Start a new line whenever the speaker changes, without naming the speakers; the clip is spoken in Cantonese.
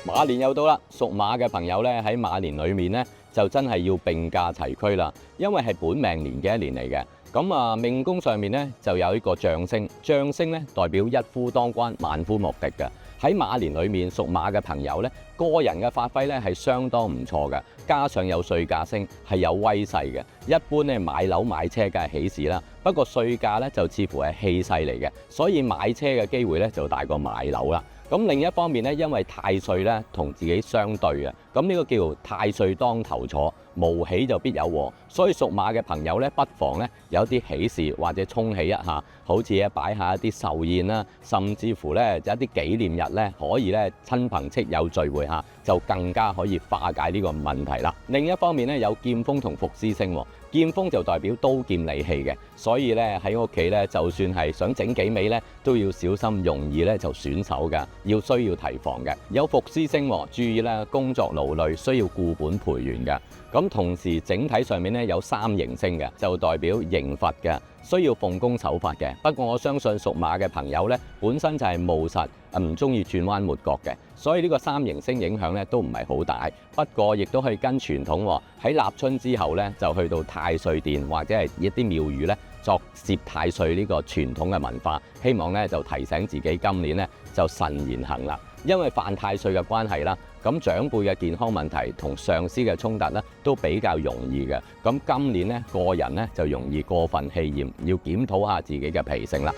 馬年又到啦，屬馬嘅朋友咧喺馬年裏面咧就真係要並駕齊驅啦，因為係本命年嘅一年嚟嘅。咁啊，命宮上面咧就有一個將星，將星咧代表一夫當關，萬夫莫敵嘅。喺馬年裏面，屬馬嘅朋友咧，個人嘅發揮咧係相當唔錯嘅，加上有歲駕星係有威勢嘅。一般咧買樓買車梗係喜事啦，不過歲駕咧就似乎係氣勢嚟嘅，所以買車嘅機會咧就大過買樓啦。咁另一方面咧，因為太歲咧同自己相對啊，咁呢個叫太歲當頭坐，無喜就必有禍，所以屬馬嘅朋友咧，不妨咧有啲喜事或者沖喜一下，好似咧擺下一啲壽宴啦，甚至乎咧有一啲紀念日咧，可以咧親朋戚友聚會下，就更加可以化解呢個問題啦。另一方面咧，有劍鋒同伏屍星，劍鋒就代表刀劍利器嘅，所以咧喺屋企咧，就算係想整幾味咧，都要小心，容易咧就損手㗎，需要提防嘅。有伏屍星，注意咧工作勞累，需要固本培元嘅。咁同時整體上面咧有三刑星嘅，就代表刑罰嘅，需要奉公守法嘅。不過我相信屬馬嘅朋友咧，本身就係務實，唔中意轉彎抹角嘅，所以呢個三刑星影響咧都唔係好大。不過亦都可以跟傳統喺立春之後咧，就去到太歲殿或者係一啲廟宇咧作攝太歲呢個傳統嘅文化，希望咧就提醒自己今年咧就慎言行啦。因為犯太歲嘅關係啦，咁長輩嘅健康問題同上司嘅衝突咧都比較容易嘅。咁今年咧個人咧就容易過分氣焰，要檢討下自己嘅脾性啦。